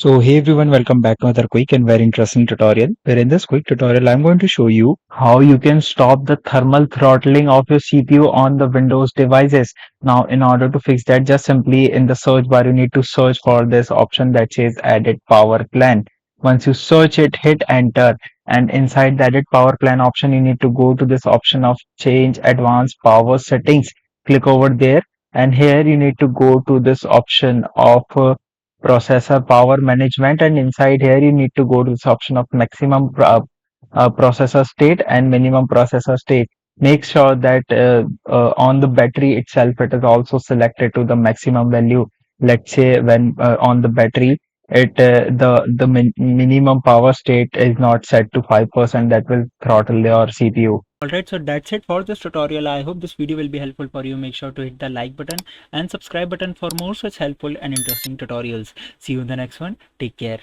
So hey everyone, welcome back to another quick and very interesting tutorial. Where in this quick tutorial, I'm going to show you how you can stop the thermal throttling of your CPU on the Windows devices. Now, in order to fix that, just simply in the search bar, you need to search for this option that says Edit Power Plan. Once you search it, hit enter, and inside the Edit Power Plan option, you need to go to this option of Change Advanced Power Settings. Click over there, and here you need to go to this option of processor power management, and inside here you need to go to this option of maximum processor state and minimum processor state. Make sure that on the battery itself it is also selected to the maximum value. Let's say when on the battery the minimum power state is not set to 5%, that will throttle your CPU. Alright, so that's it for this tutorial. I hope this video will be helpful for you. Make sure to hit the like button and subscribe button for more such helpful and interesting tutorials. See you in the next one. Take care.